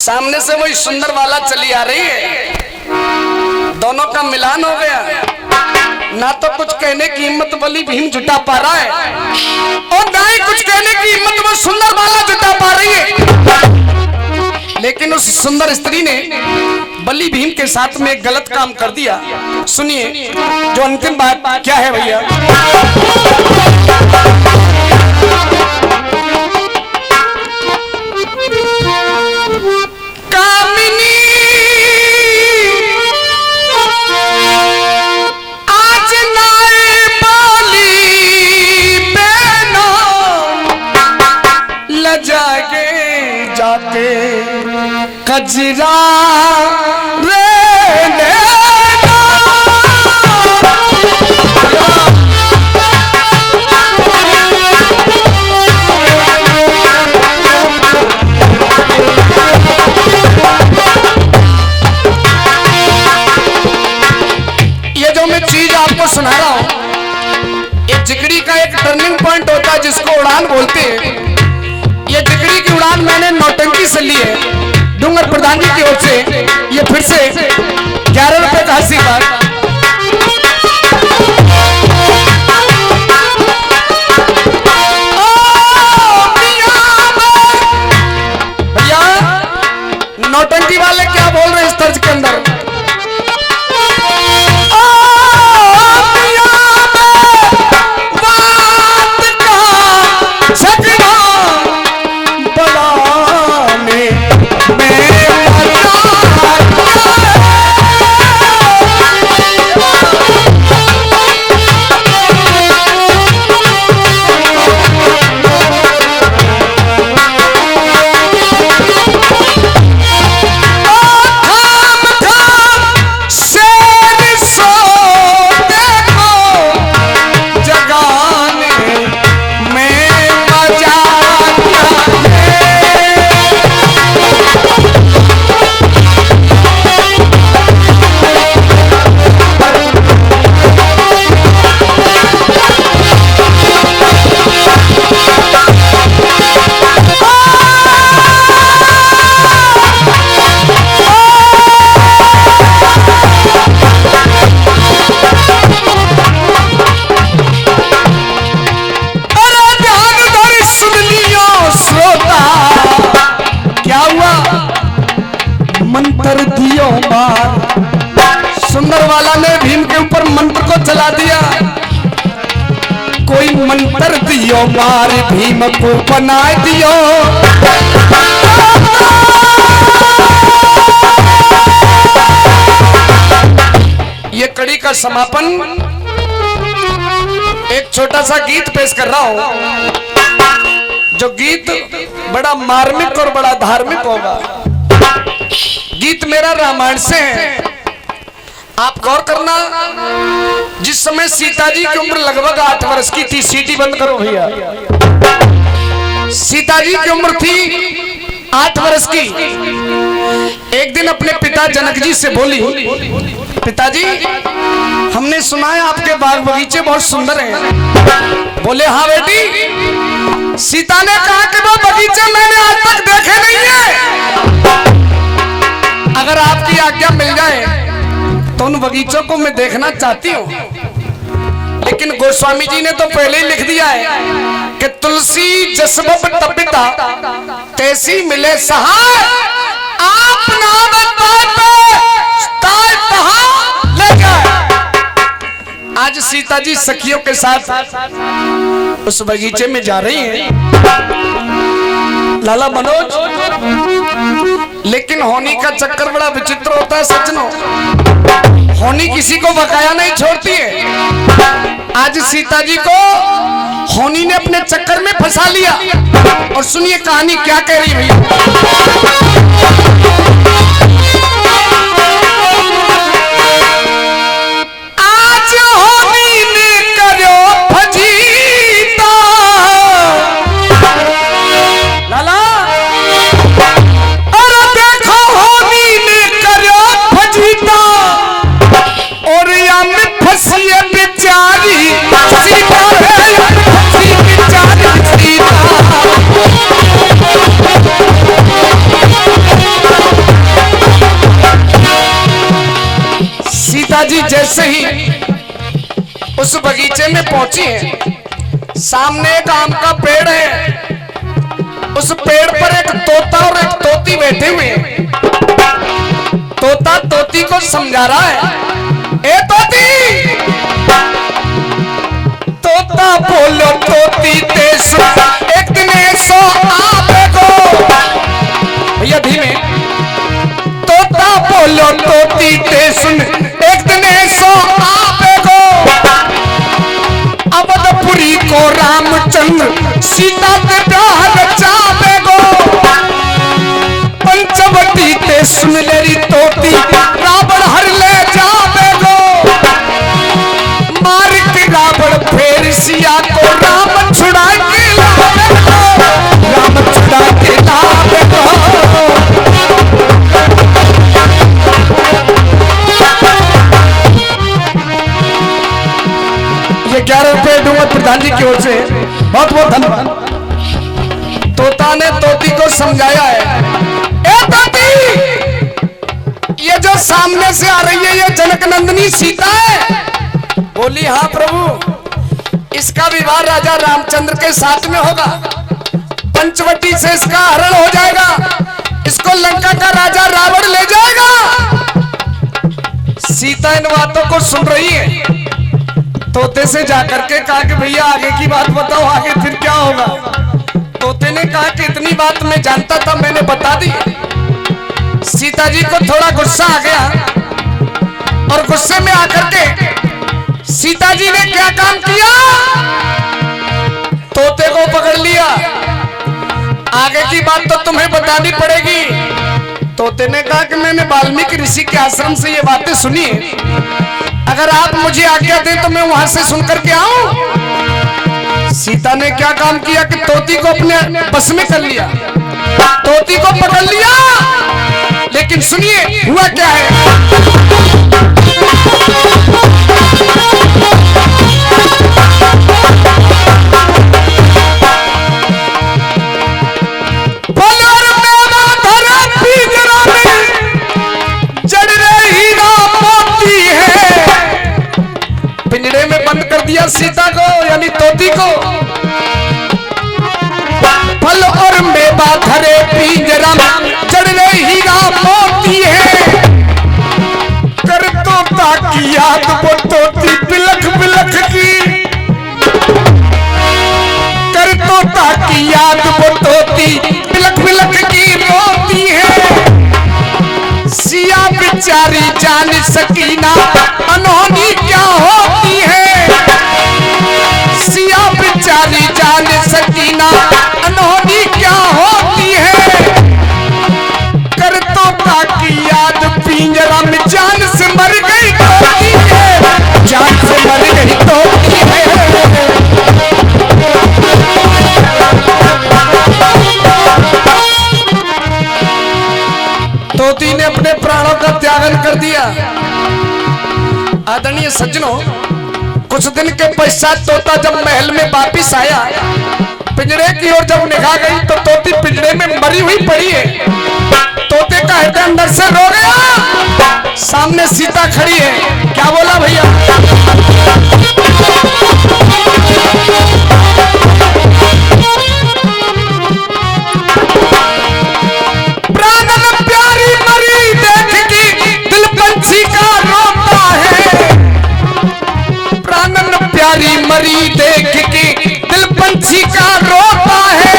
सामने से वही सुंदर वाला चली आ रही है, दोनों का मिलान हो गया। ना तो कुछ कहने की हिम्मत बली भीम जुटा पा रहा है और ना ही कुछ कहने की हिम्मत वो सुंदर वाला जुटा पा रही है। लेकिन उस सुंदर स्त्री ने बली भीम के साथ में एक गलत काम कर दिया। सुनिए जो अंतिम बात क्या है भैया। कजरा रे ये जो मैं चीज आपको सुना रहा हूं, ये जिगरी का एक टर्निंग पॉइंट होता है जिसको उड़ान बोलते हैं। ये जिगरी की उड़ान मैंने नौटंकी से ली है डूंगर प्रधान जी की ओर से। ये फिर से 11 रुपए का 80 बार। भैया नौटंकी वाले क्या बोल रहे हैं इस तर्ज के अंदर। सुंदर वाला ने भीम के ऊपर मंत्र को चला दिया। कोई मंत्र दियो मार भीम को बना दियो। ये कड़ी का समापन एक छोटा सा गीत पेश कर रहा हूं, जो गीत बड़ा मार्मिक और बड़ा धार्मिक होगा। गीत मेरा रामायण से है। आप गौर करना, जिस समय सीता जी की उम्र लगभग 8 वर्ष की थी। सीटी बंद करो भैया। सीता जी की उम्र थी 8 वर्ष की। एक दिन अपने पिता जनक जी से बोली, पिताजी हमने सुना है आपके बाग बगीचे बहुत सुंदर हैं। बोले हाँ बेटी। सीता ने कहा कि वो बगीचे मैंने आज तक देखे नहीं है। अगर आपकी आज्ञा मिल जाए तो उन बगीचों को मैं देखना चाहती हूँ। लेकिन गोस्वामी जी ने तो पहले ही लिख दिया है कि तुलसी जसबब तपिता तैसी मिले सहाय। आप नाम ले जाए। आज सीता जी सखियों के साथ उस बगीचे में जा रही हैं, लाला मनोज। लेकिन होनी का चक्कर बड़ा विचित्र होता है सज्जनों। होनी किसी को बकाया नहीं छोड़ती है। आज सीता जी को होनी ने अपने चक्कर में फंसा लिया। और सुनिए कहानी क्या कह रही भैया। आज होनी ने करो फजीता। लाला अरे देखो होनी ने करो फजीता और या में फंसी बेचारी सीता है। फंसी बेचारी सीता। सीता जी जैसे ही उस बगीचे में पहुंची हैं, सामने एक आम का पेड़ है, उस पेड़ पर एक तोता और एक तोती बैठे हुए हैं। तोता तोती को समझा रहा है, ए तोती, तोता बोलो तोती ते सुन, एक दिन ऐसो आवेगो, भैया धीमे, तोता बोलो तोती ते सुन, एक दिन ऐसो आवेगो, अवधपुरी को रामचंद्र सीता ते ब्याह रचावेगो, पंचवटी ते सुन लेरी तोती रावण हर ले जावेगो, मार के रावण फेर सिया को राम छुड़ा के लावेगो, राम छुड़ा के लावेगो। 11 रुपए दूंगा प्रधान जी की ओर से, बहुत बहुत धन्यवाद। तोता ने तोती को समझाया है, ए तोती, ये जो सामने से आ रही है ये जनक नंदिनी सीता है? बोली हाँ प्रभु, इसका विवाह राजा रामचंद्र के साथ में होगा, पंचवटी से इसका हरण हो जाएगा, इसको लंका का राजा रावण ले जाएगा। सीता इन बातों को सुन रही है, तोते से जाकर के कहा कि भैया आगे की बात बताओ, आगे फिर क्या होगा? तोते ने कहा कि इतनी बात मैं जानता था, मैंने बता दी। सीता जी को थोड़ा गुस्सा आ गया और गुस्से में आकर के सीता जी ने क्या काम किया, तोते को पकड़ लिया। आगे की बात तो तुम्हें बतानी पड़ेगी। तोते ने कहा कि मैंने वाल्मीकि ऋषि के आश्रम से ये बातें सुनी है, अगर आप मुझे आज्ञा दें तो मैं वहां से सुनकर के आऊं। सीता ने क्या काम किया कि तोती को अपने बस में कर लिया, तोती को पकड़ लिया। लेकिन सुनिए हुआ क्या है। पिंजड़े में बंद कर दिया सीता को, यानी तोती को। फल और मेवा धरे पिंजरा में, जड़ रही हीरा मोती है। कर तोता की याद वो तोती बिलख बिलख की, कर तोता की याद वो तोती बिलख बिलख की रोती है। सिया बेचारी जान सकीना अनहोनी क्या होती है, सिया बेचारी जान सकीना अनहोनी क्या होती है। कर तोता की याद पिंजरा में जान से मर गई तोती है, जान से मर गई तोती है। तोती ने अपने प्राणों का त्यागन कर दिया। आदरणीय सज्जनों, कुछ दिन के पश्चात तोता जब महल में वापिस आया, पिंजरे की ओर जब निगाह गई तो तोती पिंजरे में मरी हुई पड़ी है। तोते का हृदय अंदर से रो गया। सामने सीता खड़ी है, क्या बोला भैया? प्यारी मरी देख के दिल पंछी का रोता है।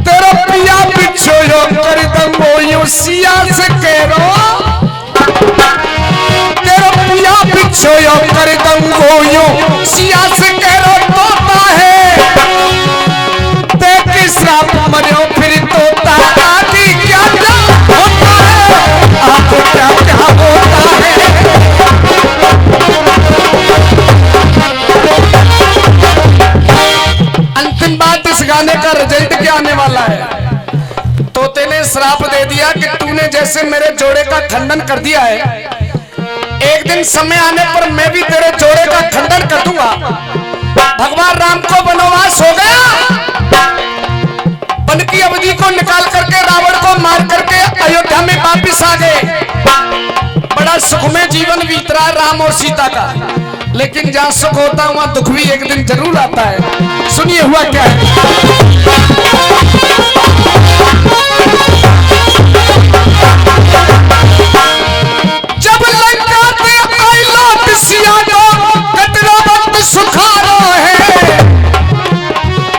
तेरा पिया बिछो यो कर दंगो यो सिया से कह रो, तेरा पिया बिछो यो कर दंगो यो सिया से कह रो तोता है। देख श्राप मरो फिर तोता, आगे क्या क्या होता है, आगे क्या क्या होता है। अंतिम बात, इस गाने का रिजल्ट क्या आने वाला है। तोते ने श्राप दे दिया कि तूने जैसे मेरे जोड़े का खंडन कर दिया है, एक दिन समय आने पर मैं भी तेरे जोड़े का खंडन कर दूंगा। भगवान राम को वनवास हो गया, वन की अवधि को निकाल करके रावण को मार करके अयोध्या में वापिस आ गए। बड़ा सुख में जीवन बीत रहा है राम और सीता का, लेकिन जहाँ सुख होता है वहाँ दुख भी एक दिन जरूर आता है। सुनिए हुआ क्या है। जब लंका पे आई लौट सिया को कतरा वक्त सुखारो है,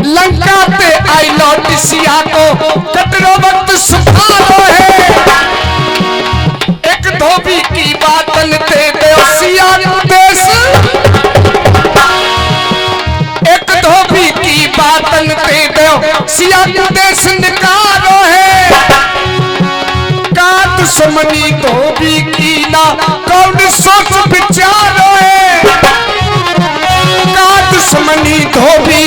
लंका पे आई लौट सिया को कतरा वक्त सुखारो है। एक धोबी की बातन ते दे सिया देश, एक धोबी की बातन ते दे सिया देश निकारो है। का दुश्मनी धोबी की ना कौन सोच विचारो है, का दुश्मनी धोबी